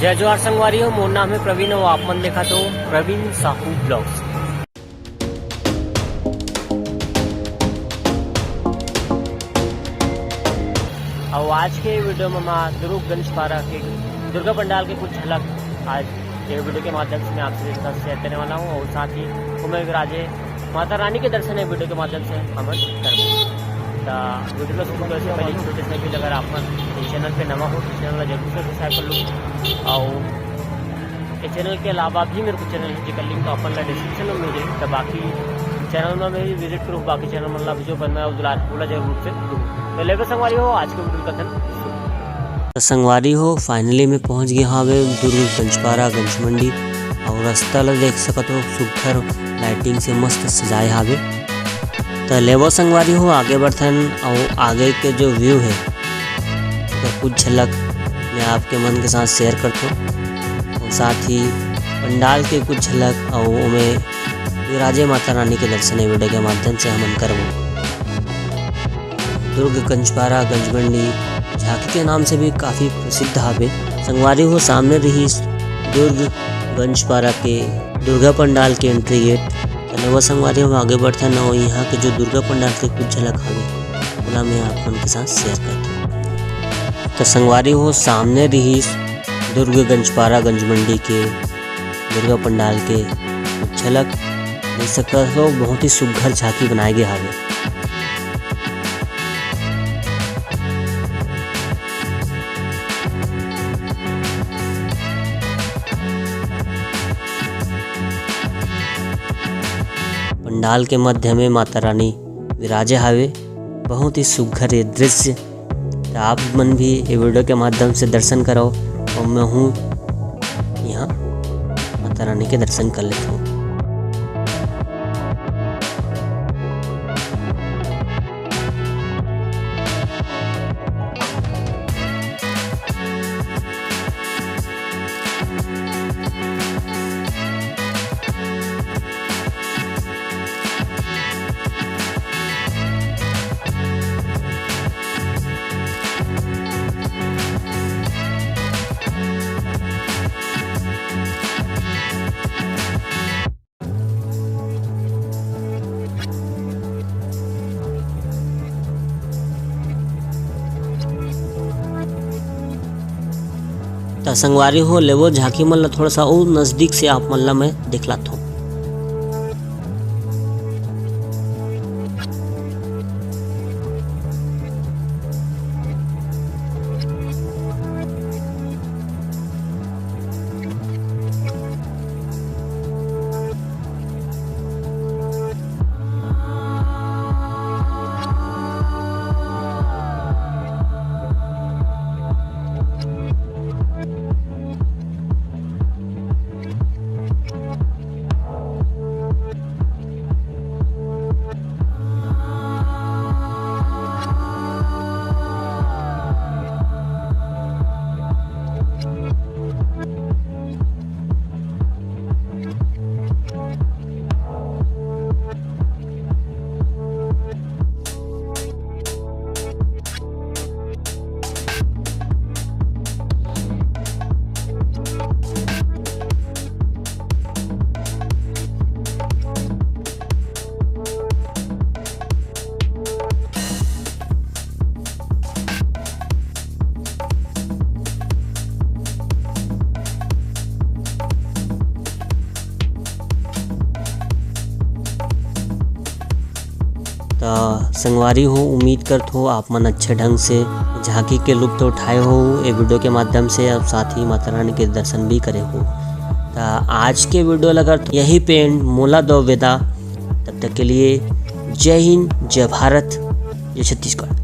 जय जोहार संगवारी हो। मोर नाम है प्रवीण और आप मन देखा तो प्रवीण साहू ब्लॉग्स। और आज के वीडियो में मैं दुर्गगंज पारा के दुर्गा पंडाल के कुछ झलक आज ये वीडियो के माध्यम से मैं आपसे शेयर करने वाला हूँ। और साथ ही कुमेर राजे माता रानी के दर्शन है वीडियो के माध्यम से हम कर वीडियो को शुरू करने से पहले छोटे से भी अगर आप इस चैनल पे नवा हो तो चैनल जरूर से सब्सक्राइब कर लो। और इस चैनल के अलावा भी मेरे को चैनल है लिंक अपन डिस्क्रिप्शन में मिल जाए। तो बाकी चैनल में मैं विजिट करूँ, बाकी चैनल मतलब वीडियो बनना है बोला जरूर रूप से। तो लेकर संगवारी हो आज के वीडियो कथन। तो संगवारी हो फाइनली में पहुंच गया हाँ दुर्गगंज पारा गंज मंडी। और रास्ता ला देख सकते हो सुघर लाइटिंग से मस्त सजाए हावे। तो लेवो संगवारी हो आगे बढ़थन और आगे के जो व्यू है तो कुछ झलक मैं आपके मन के साथ शेयर करता हूँ। और साथ ही पंडाल के कुछ झलक और में विराजे माता रानी के दर्शन वीडियो के माध्यम से हम करबो। दुर्गगंज पारा गंज मंडी झांकी के नाम से भी काफ़ी प्रसिद्ध हावे। संगवारी हो सामने रही दुर्गगंज पारा के दुर्गा पंडाल के एंट्री गेट। तो संगवारी हो आगे बढ़ते हैं और यहाँ के जो दुर्गा पंडाल के कुछ झलक हावे उला मैं आप मन के साथ शेयर करता हूँ। तो संगवारी हो सामने रही दुर्गगंज पारा गंज मंडी के दुर्गा पंडाल के झलक देख सकते हो। बहुत ही सुघर झांकी बनाए गए हावे। पंडाल के मध्य में माता रानी विराजे हावे। बहुत ही सुघर ये दृश्य। आप मन भी ये वीडियो के माध्यम से दर्शन करो और मैं हूँ यहाँ माता रानी के दर्शन कर लेता हूँ। तो संगवारी हो लेवो झांकी मन ला थोड़ा सा और नजदीक से आप मन ला मैं दिखलाता हूँ। तो संगवारी हो उम्मीद करते हो आप मन अच्छे ढंग से झांकी के लुत्फ उठाए हो ये वीडियो के माध्यम से। और साथ ही माता रानी के दर्शन भी करे हो। तो आज के वीडियो लगा यही पे मोला दो विदा। तब तक के लिए जय हिंद, जय भारत, जय छत्तीसगढ़।